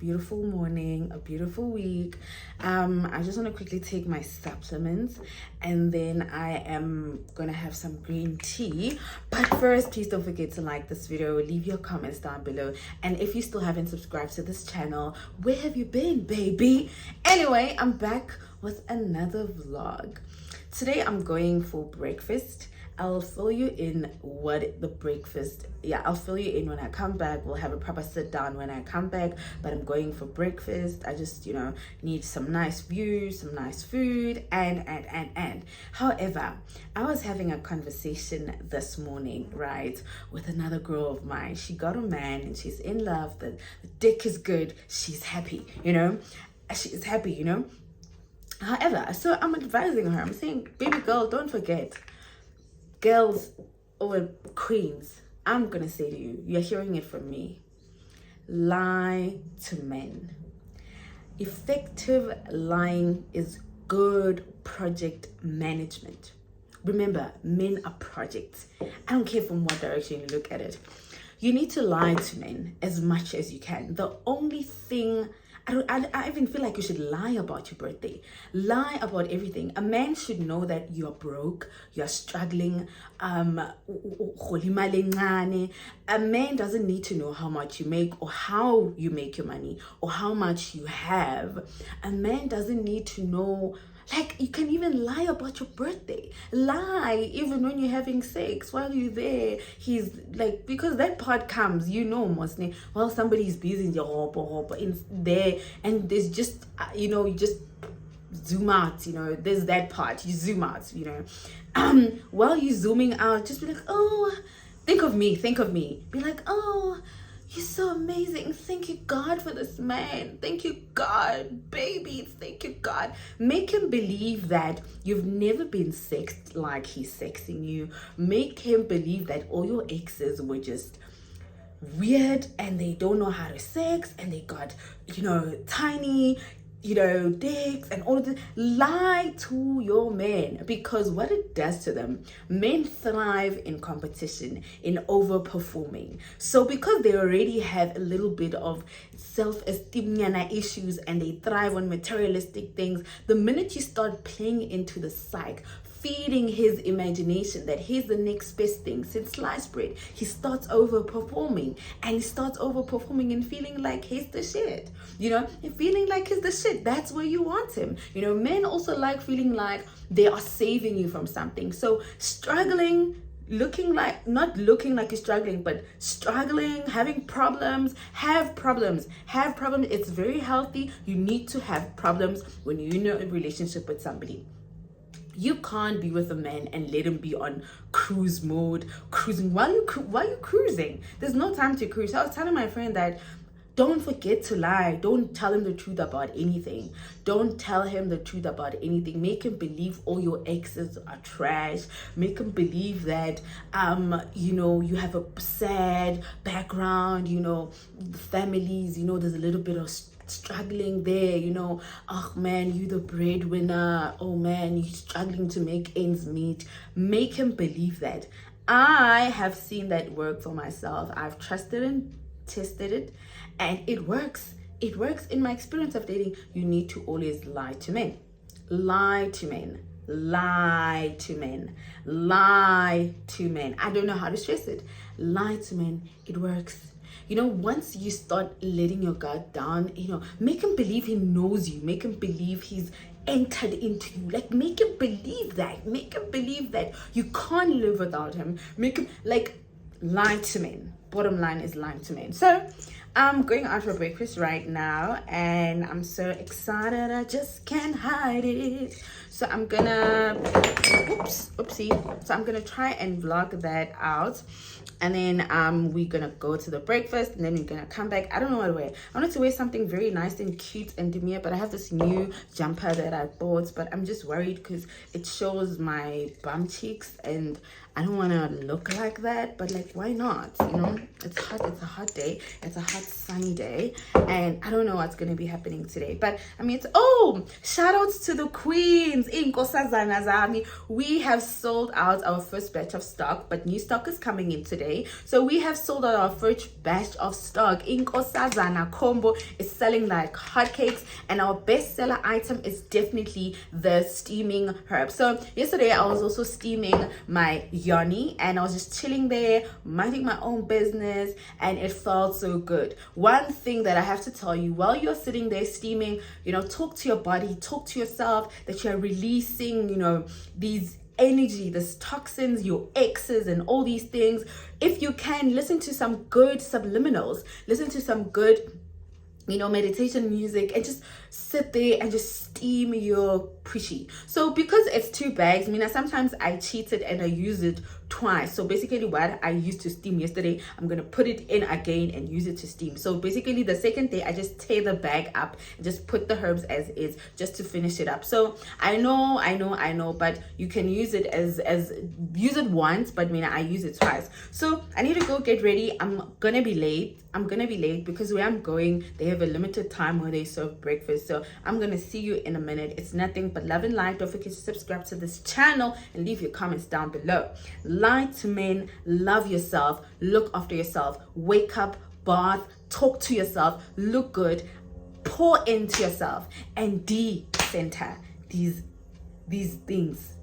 beautiful morning, a beautiful week. I just want to quickly take my supplements and then I am gonna have some green tea. But first, please don't forget to like this video, leave your comments down below, and if you still haven't subscribed to this channel, where have you been, baby? Anyway, I'm back with another vlog. Today I'm going for breakfast. I'll fill you in what the breakfast, I'll fill you in when I come back. We'll have a proper sit down when I come back, but I'm going for breakfast. I just, need some nice views, some nice food, and. However, I was having a conversation this morning, right, with another girl of mine. She got a man and she's in love. The dick is good. She's happy, She's happy, However, so I'm advising her. I'm saying, baby girl, don't forget, girls or queens, I'm gonna say to you, you're hearing it from me, lie to men. Effective lying is good project management. Remember, men are projects. I don't care from what direction you look at it. You need to lie to men as much as you can. The only thing, I even feel like you should lie about your birthday. Lie about everything. A man should know that you're broke, you're struggling. A man doesn't need to know how much you make or how you make your money or how much you have. A man doesn't need to know. Like, you can even lie about your birthday. Lie even when you're having sex while you're there. He's like, because that part comes, mostly, well, somebody's busy in your in there, and there's just, you just zoom out, there's that part, you zoom out, while you're zooming out, just be like, oh, think of me. Be like, oh, you're so amazing. Thank you, God, for this man. Thank you, God, baby. Thank you, God. Make him believe that you've never been sexed like he's sexing you. Make him believe that all your exes were just weird and they don't know how to sex and they got, tiny, dicks and all of this. Lie to your men, because what it does to them, men thrive in competition, in overperforming. So because they already have a little bit of self-esteem issues and they thrive on materialistic things, the minute you start playing into the psyche, feeding his imagination that he's the next best thing since sliced bread, he starts overperforming and feeling like he's the shit, and feeling like he's the shit. That's where you want him. Men also like feeling like they are saving you from something. So struggling, not looking like you're struggling, but struggling, having problems, have problems. It's very healthy. You need to have problems when you're in a relationship with somebody. You can't be with a man and let him be on cruise mode, cruising while you cruising. There's no time to cruise. I was telling my friend that don't forget to lie. Don't tell him the truth about anything. Don't tell him the truth about anything. Make him believe all your exes are trash. Make him believe that you have a sad background, families, there's a little bit of struggling there, oh man, you the breadwinner, oh man, you're struggling to make ends meet. Make him believe that. I have seen that work for myself. I've trusted and tested it, and it works. In my experience of dating. You need to always lie to men. I don't know how to stress it. Lie to men. It works. Once you start letting your guard down, make him believe he knows you. Make him believe he's entered into you. Like, make him believe that. Make him believe that you can't live without him. Make him, lie to men. Bottom line is lying to men. So, I'm going out for breakfast right now, and I'm so excited. I just can't hide it. So I'm gonna, oopsie. So I'm gonna try and vlog that out. And then we're gonna go to the breakfast, and then we're gonna come back. I don't know what to wear. I wanted to wear something very nice and cute and demure, but I have this new jumper that I bought, but I'm just worried because it shows my bum cheeks and I don't want to look like that. But why not? It's hot. It's a hot day. It's a hot hot sunny day, and I don't know what's going to be happening today, but I mean, shout outs to the queens. We have sold out our first batch of stock, but new stock is coming in today. So we have sold out our first batch of stock. Inkosazana combo is selling like hotcakes, and our bestseller item is definitely the steaming herb. So yesterday I was also steaming my yoni, and I was just chilling there, minding my own business, and it felt so good. One thing that I have to tell you, while you're sitting there steaming, talk to your body, talk to yourself that you're releasing, these energy, these toxins, your exes, and all these things. If you can, listen to some good subliminals, listen to some good meditation music, and just sit there and just steam your pushy. So because it's 2 bags, sometimes I cheated and I use it twice. So basically what I used to steam yesterday, I'm gonna put it in again and use it to steam. So basically the second day I just tear the bag up and just put the herbs as is, just to finish it up. So I know, but you can use it as use it once, but I use it twice. So I need to go get ready. I'm gonna be late because where I'm going, they have a limited time where they serve breakfast. So I'm gonna see you in a minute. It's nothing but love and light. Don't forget to subscribe to this channel and leave your comments down below. Lie to men, love yourself, look after yourself, wake up, bath, talk to yourself, look good, pour into yourself, and de-center these things.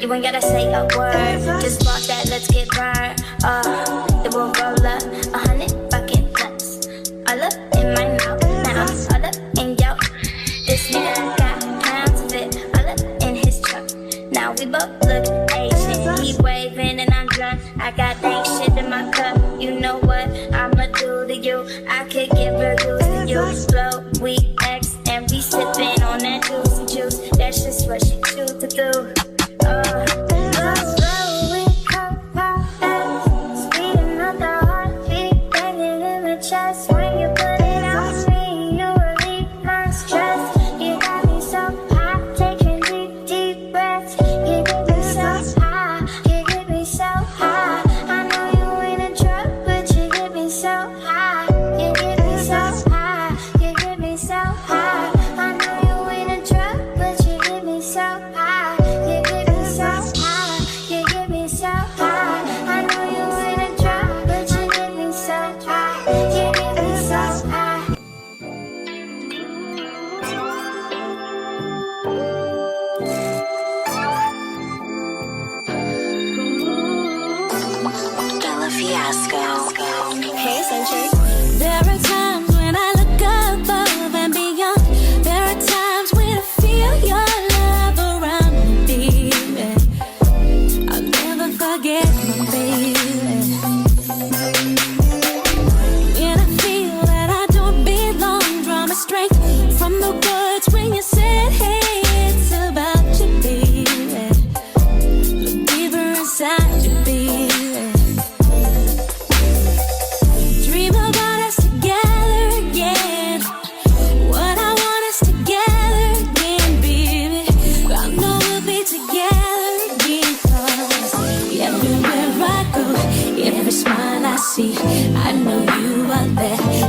You ain't gotta say a word, just walk that, let's get burned. It will roll up 100 fucking nuts, all up in my mouth, now all up in yo. This nigga got pounds of it, all up in his truck. Now we both look Asian, he waving and I'm drunk. I got dank shit in my cup, you know what I'ma do to you. I could give reviews to you, slow, we X, and we sipping on that juice. That's just what she choose to do.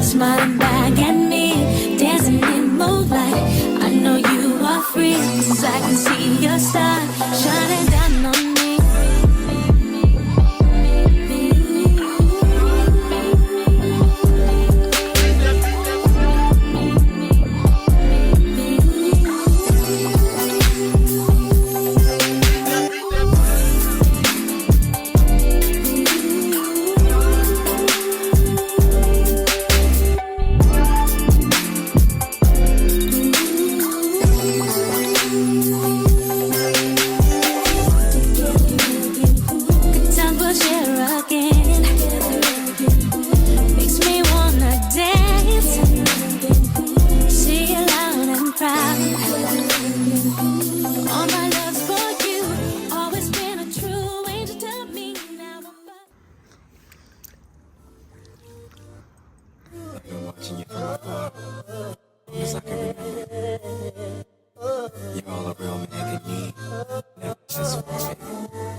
Smiling back at me, dancing in moonlight. I know you are free.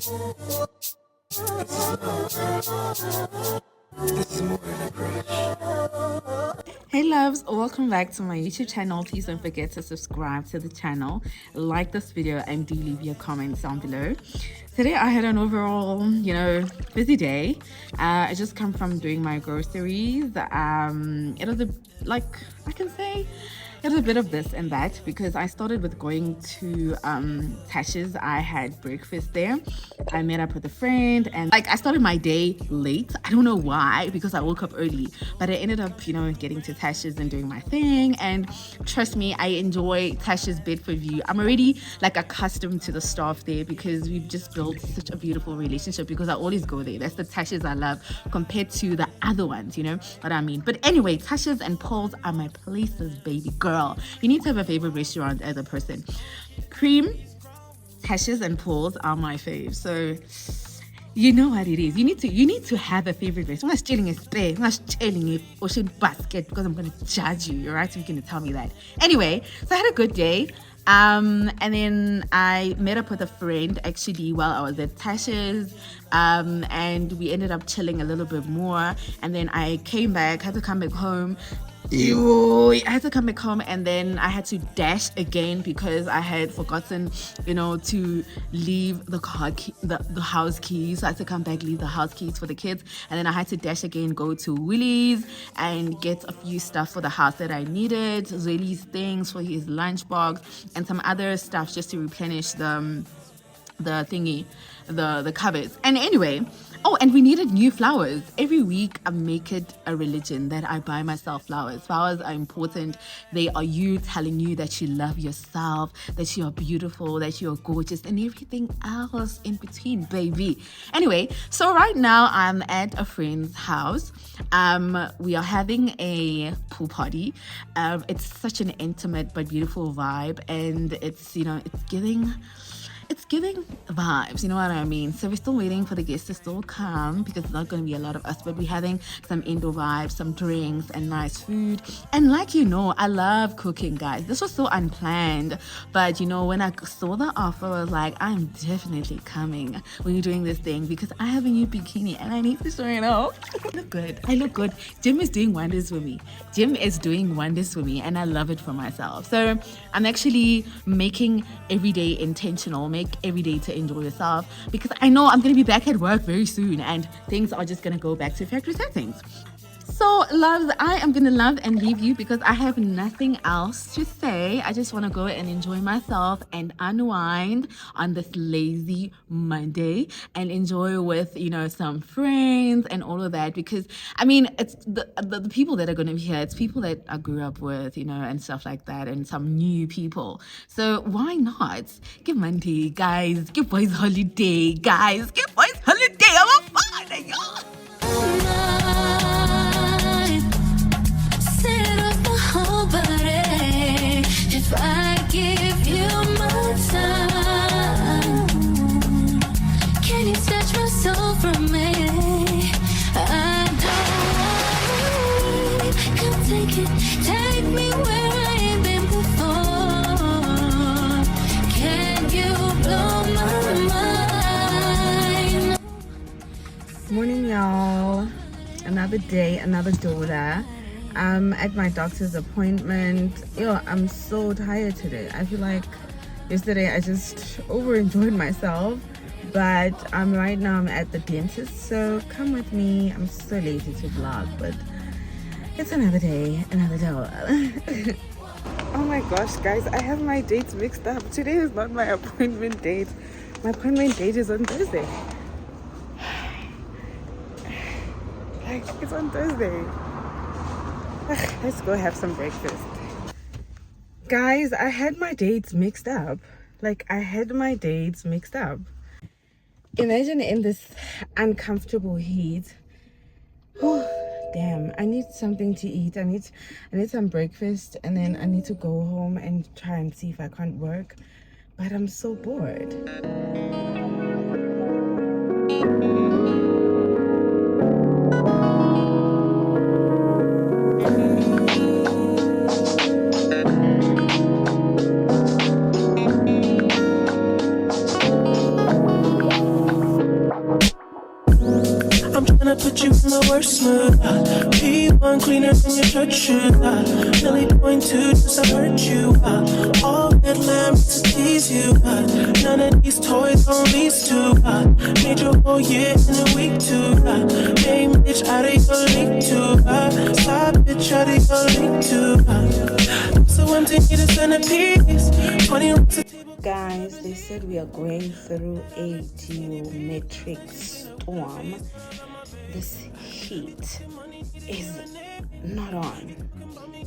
Hey loves, welcome back to my YouTube channel. Please don't forget to subscribe to the channel, like this video, and do leave your comments down below. Today I had an overall, busy day. I just come from doing my groceries. It was it was a bit of this and that because I started with going to Tasha's. I had breakfast there. I met up with a friend and I started my day late. I don't know why, because I woke up early, but I ended up getting to Tasha's and doing my thing. And trust me, I enjoy Tasha's Bedford View. I'm already accustomed to the staff there because we've just built such a beautiful relationship, because I always go there. That's the Tasha's I love compared to the other ones, you know what I mean. But anyway, Tasha's and Paul's are my places, baby girl. You need to have a favorite restaurant as a person. Cream, Tasha's and Paul's are my fave. So you know what it is. You need to have a favorite restaurant. I'm not stealing a spray. I'm not stealing a ocean basket because I'm gonna judge you. All right, so you're gonna tell me that. Anyway, so I had a good day. And then I met up with a friend actually while I was at Tasha's, and we ended up chilling a little bit more. And then I came back, had to come back home. I had to come back home, and then I had to dash again because I had forgotten, to leave the house keys. So I had to come back, leave the house keys for the kids, and then I had to dash again, go to Willie's and get a few stuff for the house that I needed, Willie's things for his lunchbox and some other stuff just to replenish the cupboards. And anyway, and we needed new flowers. Every week I make it a religion that I buy myself flowers. Flowers are important. They are you telling you that you love yourself, that you are beautiful, that you are gorgeous, and everything else in between, baby. Anyway, so right now I'm at a friend's house. We are having a pool party. It's such an intimate but beautiful vibe, and it's giving vibes, you know what I mean? So we're still waiting for the guests to still come because it's not going to be a lot of us, but we're having some indoor vibes, some drinks and nice food. And I love cooking, guys. This was so unplanned, but when I saw the offer, I was like, I'm definitely coming when you're doing this thing because I have a new bikini and I need to show it off. I look good. Jim is doing wonders for me. And I love it for myself. So I'm actually making every day intentional. Make every day to enjoy yourself, because I know I'm going to be back at work very soon and things are just going to go back to factory settings. So loves, I am going to love and leave you because I have nothing else to say. I just want to go and enjoy myself and unwind on this lazy Monday and enjoy with, some friends and all of that, because it's the people that are going to be here. It's people that I grew up with, and stuff like that, and some new people. So why not give Monday, guys? Give boys holiday, guys. Give boys holiday. I'm a father, y'all. If I give you my time, can you snatch my soul from me? I don't want to leave. Come take me where I ain't been before. Can you blow my mind? Morning, y'all. Another day, another daughter. I'm at my doctor's appointment. I'm so tired today. I feel like yesterday I just over-enjoyed myself, but right now I'm at the dentist, so come with me. I'm so lazy to vlog, but it's another day, another day. Oh my gosh, guys, I have my dates mixed up. Today is not my appointment date. My appointment date is on Thursday. It's on Thursday. Let's go have some breakfast. Guys, I had my dates mixed up. Imagine in this uncomfortable heat. Oh, damn. I need something to eat. I need some breakfast, and then I need to go home and try and see if I can't work. But I'm so bored. put you in the worst mood. P1 cleaner than your church shoes. Nearly point two just to hurt you. All that lamps to tease you. None of these toys on lease to. Made your whole year in a week too. Name bitch out of your league too. Side bitch out of your league too. I'm so empty, need a centerpiece. 20 rocks a table. Guys, they said we are going through a geometric storm. This heat is not on.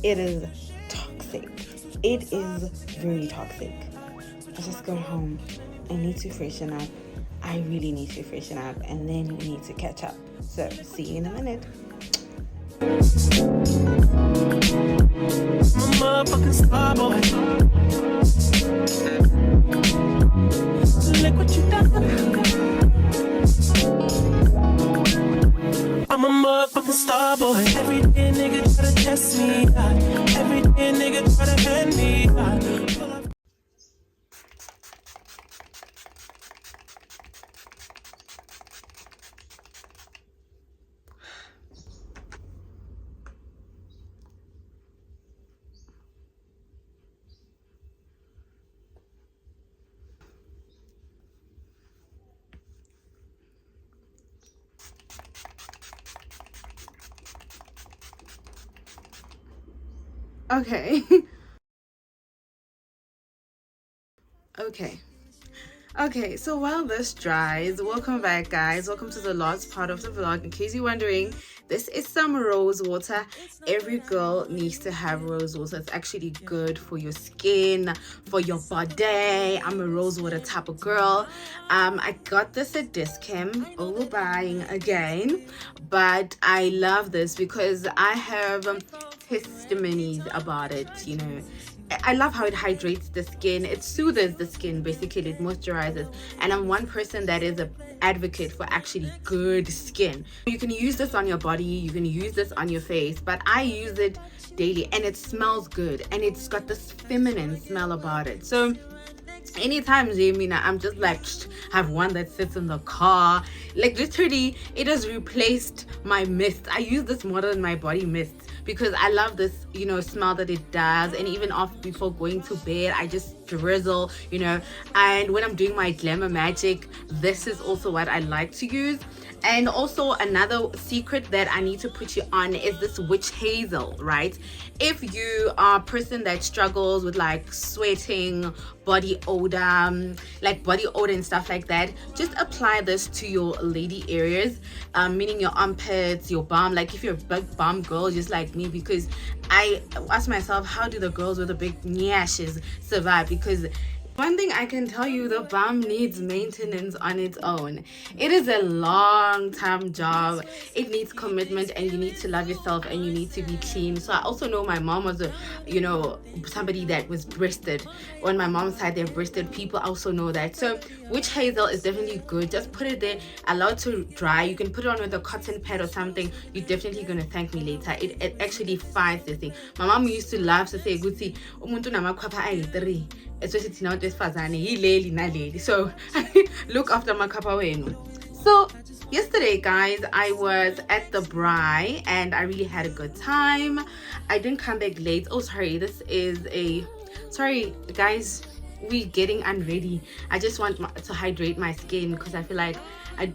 It is toxic. It is very toxic. I just got home. I need to freshen up. I really need to freshen up, and then we need to catch up. So, see you in a minute. I'm a motherfucking star boy. Look what you done. I'm a motherfucking star boy. Every day nigga try to test me. Every day nigga try to hand me. Okay. Okay, so while this dries, welcome back, guys. Welcome to the last part of the vlog. In case you're wondering, this is some rose water. Every girl needs to have rose water. It's actually good for your skin, for your body. I'm a rose water type of girl. I got this at Discount, overbuying again, but I love this because I have testimonies about it, you know. I love how it hydrates the skin. It soothes the skin, basically. It moisturizes. And I'm one person that is an advocate for actually good skin. You can use this on your body, you can use this on your face, but I use it daily and it smells good and it's got this feminine smell about it. So anytime I'm just like have one that sits in the car, like literally it has replaced my mist. I use this more than my body mist because I love this, you know, smell that it does. And even before going to bed, I just drizzle, you know. And when I'm doing my glamour magic, this is also what I like to use. And also another secret that I need to put you on is this witch hazel, right? If you are a person that struggles with like sweating, body odor, and stuff like that, just apply this to your lady areas, meaning your armpits, your bum. Like if you're a big bum girl just like me, because I ask myself, how do the girls with the big nyashes survive? Because one thing I can tell you, the bum needs maintenance on its own. It is a long-term job. It needs commitment, and you need to love yourself and you need to be clean. So I also know my mom was somebody that was breasted. On my mom's side, they're breasted people. Also know that. So witch hazel is definitely good. Just put it there, allow it to dry. You can put it on with a cotton pad or something. You're definitely gonna thank me later. It actually fights this thing. My mom used to laugh to say, "Guti, umuntu namakhwapha ayi-3." Especially now this fazane, he lady. So look after my kappa wenu. So yesterday, guys, I was at the BRUNCH and I really had a good time. I didn't come back late. Oh, sorry, sorry guys, we're getting unready. I just want to hydrate my skin because I feel like I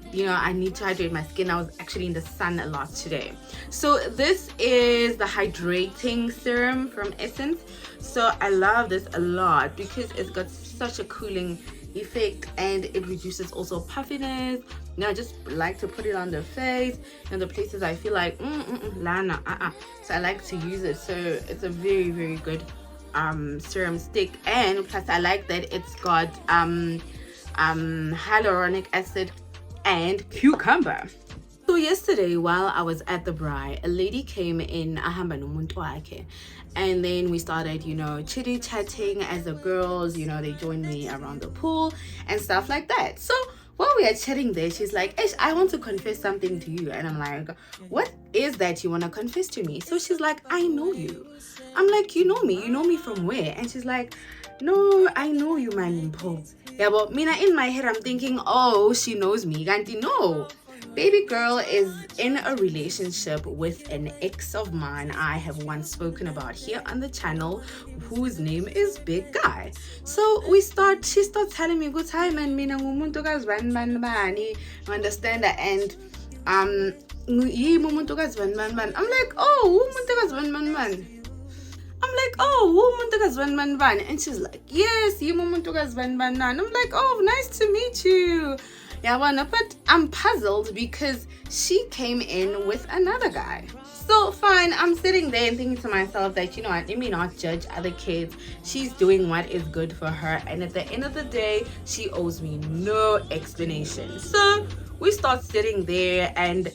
need to hydrate my skin. I was actually in the sun a lot today. So this is the hydrating serum from Essence. So I love this a lot because it's got such a cooling effect and it reduces also puffiness. I just like to put it on the face and the places I feel like Lana so I like to use it. So it's a very, very good serum stick, and plus I like that it's got hyaluronic acid and cucumber. So yesterday, while I was at the BRUNCH, a lady came in, and then we started, chitty-chatting as the girls, they joined me around the pool and stuff like that. So while we are chatting there, she's like, Ish, I want to confess something to you. And I'm like, what is that you want to confess to me? So she's like, I know you. I'm like, you know me? You know me from where? And she's like, no, I know you, man. Yeah, but Mina, in my head, I'm thinking, oh, she knows me. Ganti, no. baby girl is in a relationship with an ex of mine I have once spoken about here on the channel, whose name is Big Guy. So she starts telling me, good time, and mina ngumuntu kazibani bani bani, understand that, and I'm like, oh, and she's like, yes, and I'm like, oh, nice to meet you. Yeah, but I'm puzzled because she came in with another guy. So fine, I'm sitting there and thinking to myself that, you know what, let me not judge other kids. She's doing what is good for her, and at the end of the day, she owes me no explanation. So we start sitting there and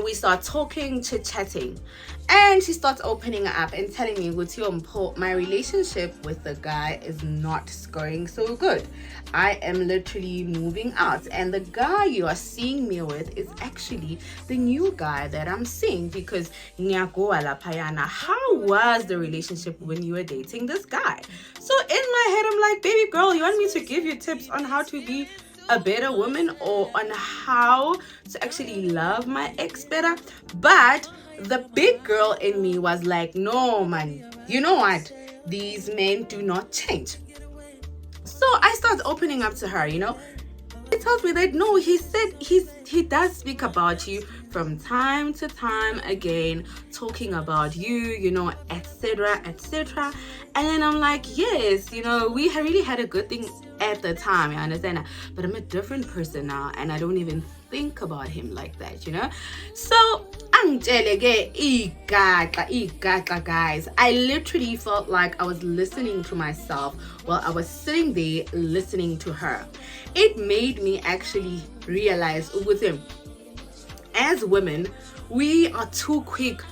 we start talking, chit-chatting, and she starts opening up and telling me, my relationship with the guy is not going so good. I am literally moving out, and the guy you are seeing me with is actually the new guy that I'm seeing, because how was the relationship when you were dating this guy? So in my head, I'm like, baby girl, you want me to give you tips on how to be a better woman or on how to actually love my ex better? But the big girl in me was like, no man, you know what, these men do not change. So I start opening up to her, you know. He tells me that no, he said he does speak about you from time to time again, talking about you, you know, etc., etc. And then I'm like, yes, you know, we really had a good thing at the time, you understand? But I'm a different person now, and I don't even think about him like that, you know. So guys, I literally felt like I was listening to myself while I was sitting there listening to her. It made me actually realize with him, as women, we are too quick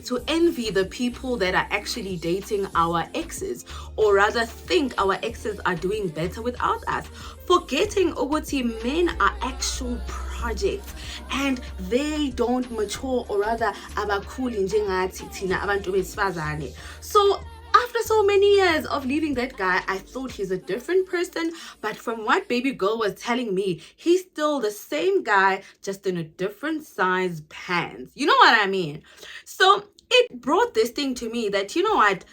to envy the people that are actually dating our exes, or rather think our exes are doing better without us, forgetting ukuthi men are actual projects and they don't mature, or rather abakhuli njengathi thina abantu besifazane. So after so many years of leaving that guy, I thought he's a different person, but from what baby girl was telling me, he's still the same guy, just in a different size pants. You know what I mean? So it brought this thing to me that, you know what,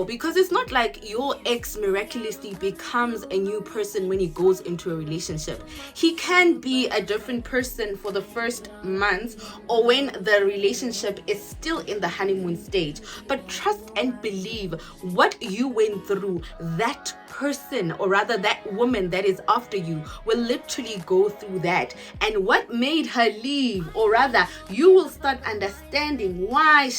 because it's not like your ex miraculously becomes a new person when he goes into a relationship. He can be a different person for the first months or when the relationship is still in the honeymoon stage. But trust and believe, what you went through, that person, or rather that woman that is after you, will literally go through that. And what made her leave, or rather you will start understanding why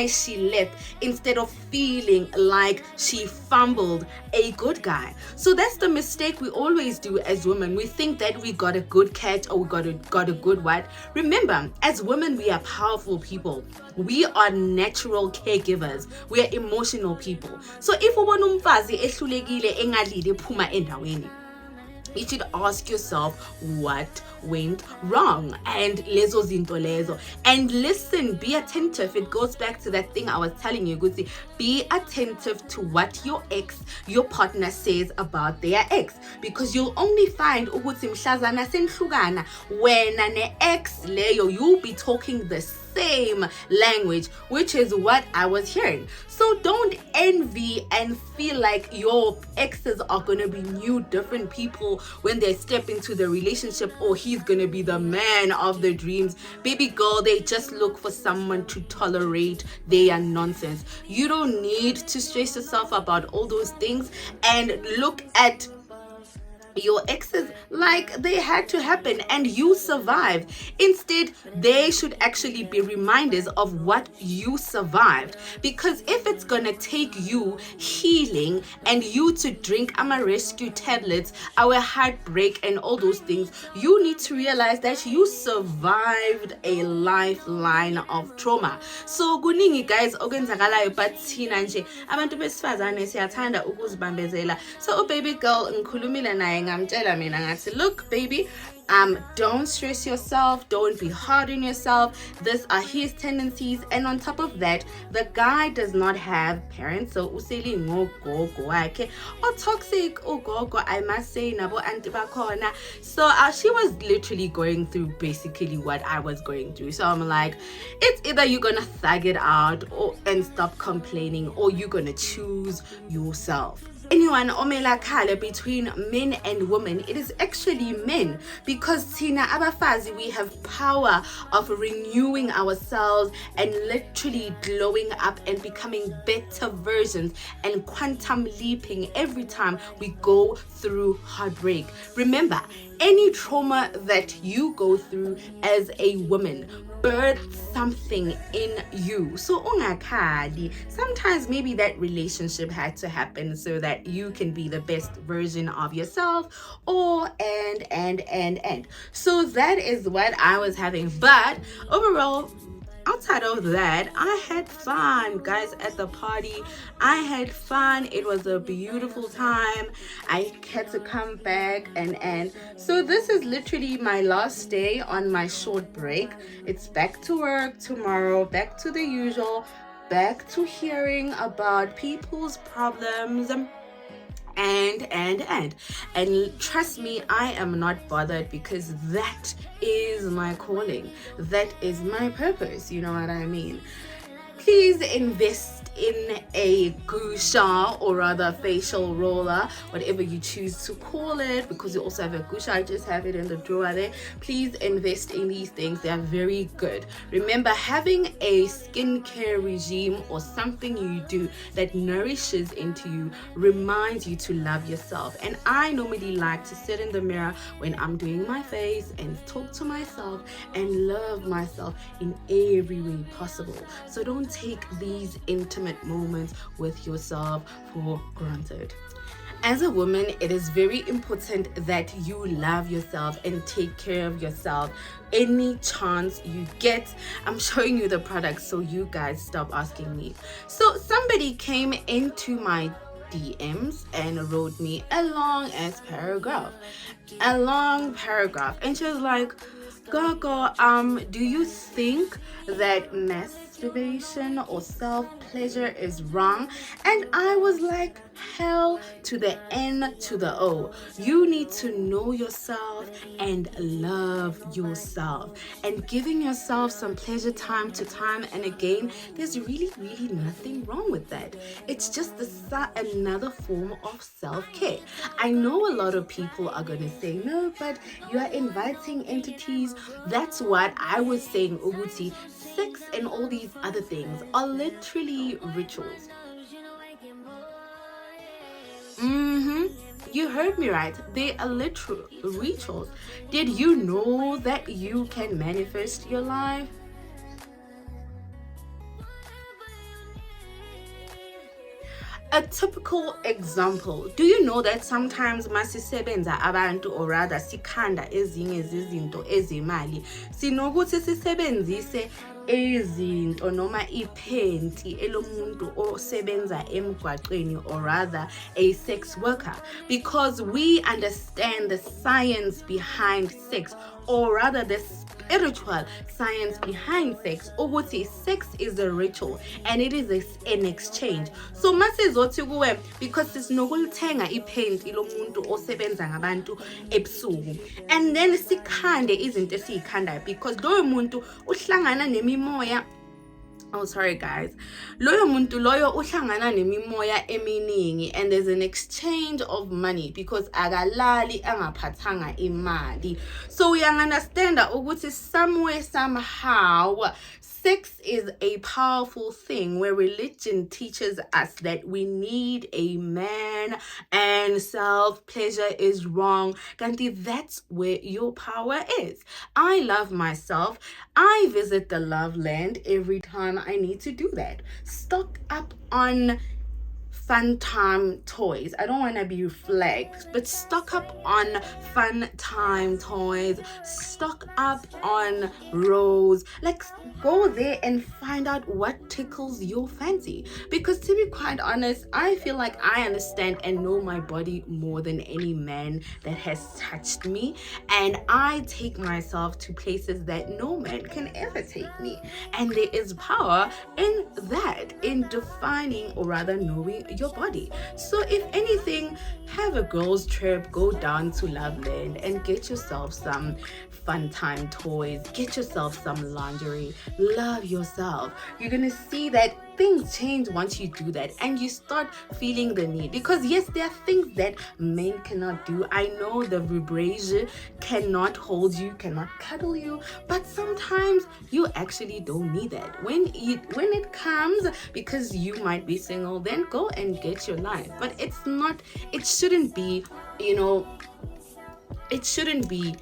she left, instead of feeling like she fumbled a good guy. So that's the mistake we always do as women. We think that we got a good catch, or we got a good what. Remember, as women, we are powerful people. We are natural caregivers. We are emotional people. So if umfazi ehlulekile engalili phuma endaweni, you should ask yourself what went wrong, and lezo zinto lezo, and listen, be attentive. It goes back to that thing I was telling you, Gucci. Be attentive to what your partner says about their ex, because you'll only find ukuthi mhlazana senhlukana wena ne ex leyo, you'll be talking the same language, which is what I was hearing. So don't envy and feel like your exes are gonna be new, different people when they step into the relationship, or he's gonna be the man of their dreams. Baby girl, they just look for someone to tolerate their nonsense. You don't need to stress yourself about all those things and look at your exes like they had to happen and you survived. Instead, they should actually be reminders of what you survived, because if it's gonna take you healing and you to drink rescue tablets, our heartbreak and all those things, you need to realize that you survived a lifeline of trauma. So kuningi guys okwenzakalayo, but thina nje abantu besifazane siyathanda ukuzibambezela. So baby girl ngikhulumile naye look, baby, don't stress yourself, don't be hard on yourself. These are his tendencies, and on top of that, the guy does not have parents, so useli ngogogo wakhe or toxic ugogo, I must say, nabo anti bakhona. So she was literally going through basically what I was going through. So I'm like, it's either you're gonna thug it out and stop complaining, or you're gonna choose yourself. Anyone omela khala between men and women, it is actually men, because tina abafazi, we have power of renewing ourselves and literally glowing up and becoming better versions and quantum leaping every time we go through heartbreak. Remember, any trauma that you go through as a woman birth something in you. So ungakhali, sometimes maybe that relationship had to happen so that you can be the best version of yourself, or and so that is what I was having. But overall, outside of that, I had fun, guys, at the party. I had fun. It was a beautiful time. I had to come back and so this is literally my last day on my short break. It's back to work tomorrow, back to the usual, back to hearing about people's problems. And trust me, I am not bothered, because that is my calling, that is my purpose, you know what I mean? Please invest in a gusha, or rather facial roller, whatever you choose to call it, because you also have a gusha. I just have it in the drawer there. Please invest in these things. They are very good. Remember, having a skincare regime or something you do that nourishes into you reminds you to love yourself. And I normally like to sit in the mirror when I'm doing my face and talk to myself and love myself in every way possible. So don't take these intimate moments with yourself for granted. As a woman, it is very important that you love yourself and take care of yourself any chance you get. I'm showing you the products so you guys stop asking me. So somebody came into my DMs and wrote me a long paragraph, and she was like, Gogo, do you think that masturbation or self-pleasure is wrong? And I was like, hell to the N to the O. You need to know yourself and love yourself. And giving yourself some pleasure time to time and again, there's really nothing wrong with that. It's just another form of self-care. I know a lot of people are going to say, no, but you are inviting entities. That's what I was saying, Uguti. Sex and all these other things are literally rituals. You heard me right. They are literal rituals. Did you know that you can manifest your life? A typical example, do you know that sometimes masisebenza abantu, or rather sikhanda ezinye zizinto ezimali, sinokuthi sisebenzise izinto noma iphenti elomuntu osebenza emgwaqeni, or rather a sex worker, because we understand the science behind sex, or rather the spiritual science behind sex, ukuthi sex is a ritual and it is an exchange. So masizothi kuwe, because sinokulithenga iphenti lomuntu osebenza ngabantu ebusuku, and then sikhande izinto esiyikhandayo, because loyo muntu uhlangana nemimoya. Oh, sorry guys. Loyo muntu loyo uhlangana nemimoya eminingi, and there's an exchange of money, because akalali angaphathanga imali. So we understand ukuthi somewhere, somehow, sex is a powerful thing where religion teaches us that we need a man and self-pleasure is wrong. Kanti, that's where your power is. I love myself. I visit the love land every time I need to do that. Stock up on fun time toys. I don't want to be flagged, but stock up on fun time toys, stock up on rose. Like, go there and find out what tickles your fancy, because to be quite honest, I feel like I understand and know my body more than any man that has touched me, and I take myself to places that no man can ever take me. And there is power in that, in defining, or rather knowing your body. So if anything, have a girls trip, go down to Loveland and get yourself some fun time toys, get yourself some lingerie, love yourself. You're gonna see that things change once you do that, and you start feeling the need, because yes, there are things that men cannot do. I know the vibration cannot hold you, cannot cuddle you, but sometimes you actually don't need that. When it comes, because you might be single, then go and get your life. But it shouldn't be, it shouldn't be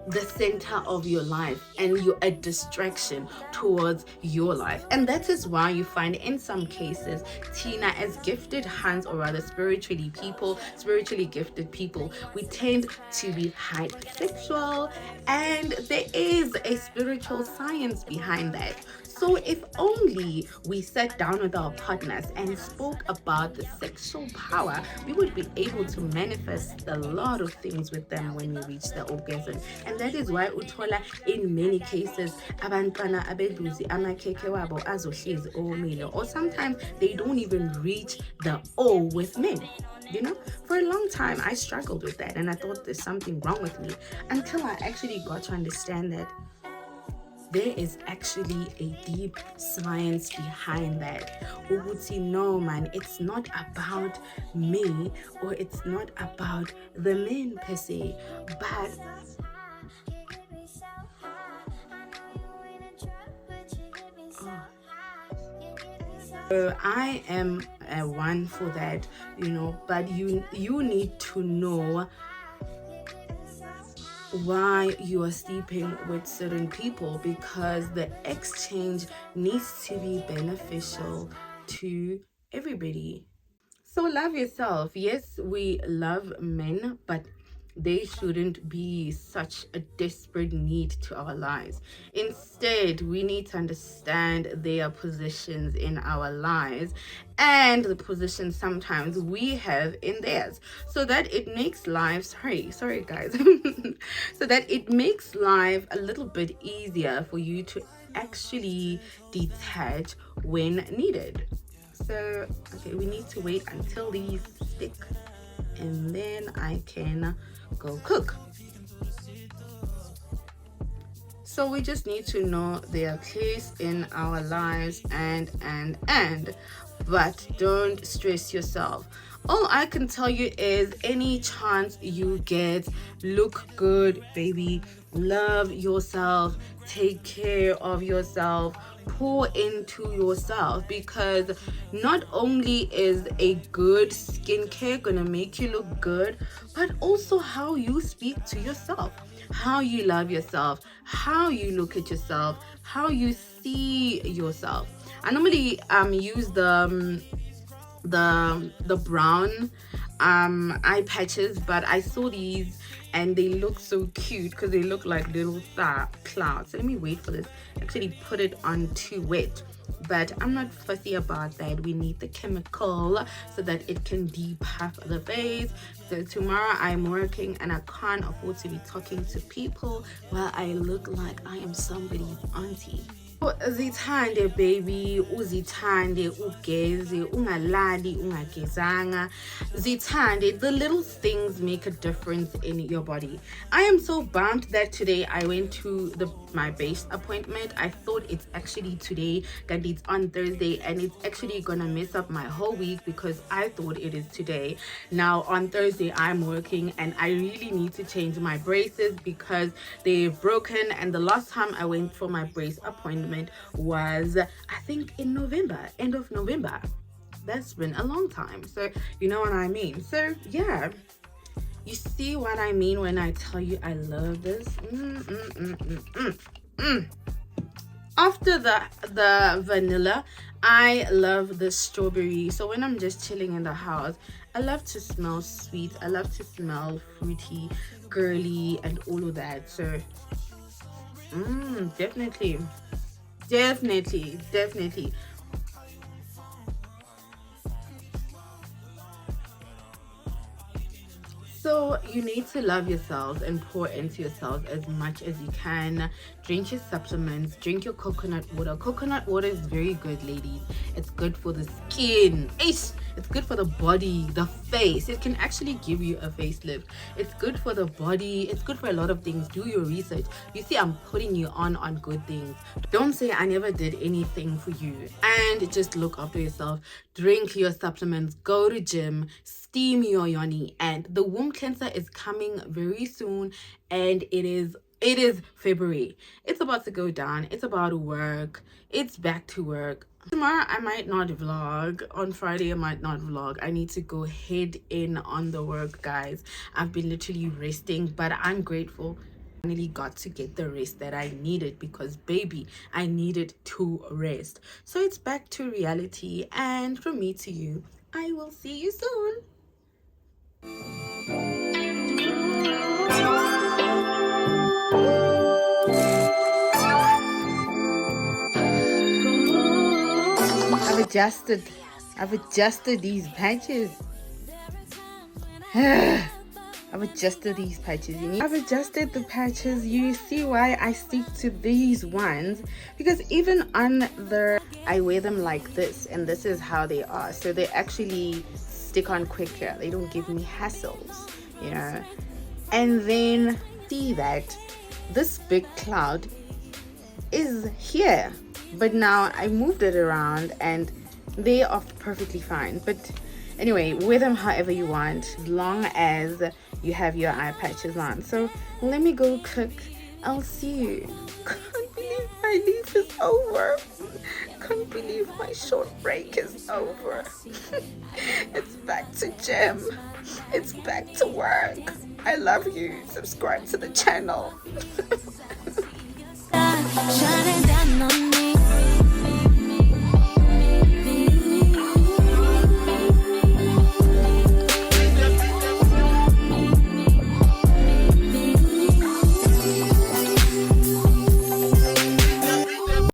the center of your life and you're a distraction towards your life. And that is why you find in some cases, Tina, as gifted hands, or rather spiritually gifted people, we tend to be hypersexual, and there is a spiritual science behind that. So if only we sat down with our partners and spoke about the sexual power, we would be able to manifest a lot of things with them when we reach the orgasm. And that is why uthola in many cases abantwana abeduzi amakhekhe wabo azohlezi omile, or sometimes they don't even reach the O with men. For a long time I struggled with that, and I thought there's something wrong with me, until I actually got to understand that there is actually a deep science behind that. Uguti, no man, it's not about me, or it's not about the men per se, but I am one for that, but you need to know why you are sleeping with certain people, because the exchange needs to be beneficial to everybody. So love yourself. Yes, we love men, but they shouldn't be such a desperate need to our lives. Instead, we need to understand their positions in our lives and the position sometimes we have in theirs, so that it makes life sorry guys so that it makes life a little bit easier for you to actually detach when needed. So okay, we need to wait until these stick, and then I can go cook. So we just need to know their place in our lives, but don't stress yourself. All I can tell you is, any chance you get, look good, baby. Love yourself, take care of yourself, pour into yourself, because not only is a good skincare gonna make you look good, but also how you speak to yourself, how you love yourself, how you look at yourself, how you see yourself. I normally use the brown eye patches, but I saw these and they look so cute because they look like little clouds. So let me wait for this, actually put it on too wet, but I'm not fussy about that. We need the chemical so that it can depuff the face. So tomorrow I'm working and I can't afford to be talking to people while I look like I am somebody's auntie. Uzithande baby, uzithande, ugeze, ungalali, ungagezanga. Zithande, the little things make a difference in your body. I am so bummed that today I went to my base appointment. I thought it's actually today, that it's on Thursday, and it's actually gonna mess up my whole week because I thought it is today. Now on Thursday I'm working and I really need to change my braces because they're broken, and the last time I went for my brace appointment was, I think, in November, end of November. That's been a long time, so you know what I mean. So yeah, you see what I mean when I tell you I love this. After the vanilla, I love the strawberry. So when I'm just chilling in the house, I love to smell sweet. I love to smell fruity, girly, and all of that. So, definitely, definitely. So you need to love yourselves and pour into yourselves as much as you can. Drink your supplements, drink your coconut water. Coconut water is very good, ladies. It's good for the skin. It's good for the body, the face. It can actually give you a facelift. It's good for the body. It's good for a lot of things. Do your research. You see, I'm putting you on good things. Don't say I never did anything for you, and just look after yourself. Drink your supplements, go to gym, steam your yoni, and the womb cleanser is coming very soon, and it is February. It's about to go down. It's about to work. It's back to work. Tomorrow I might not vlog. On Friday I might not vlog. I need to go head in on the work, guys. I've been literally resting, but I'm grateful. Finally got to get the rest that I needed, because baby, I needed to rest. So it's back to reality, and from me to you, I will see you soon. I've adjusted these patches. I've adjusted these patches. I've adjusted the patches. You see why I stick to these ones, because even on the I wear them like this, and this is how they are. So they actually stick on quicker. They don't give me hassles, you know. And then see that this big cloud is here, but now I moved it around and they are perfectly fine. But anyway, wear them however you want, as long as you have your eye patches on. So let me go cook. I'll see you. Can't believe my leave is over. Can't believe my short break is over. It's back to gym. It's back to work. I love you. Subscribe to the channel. Shining down on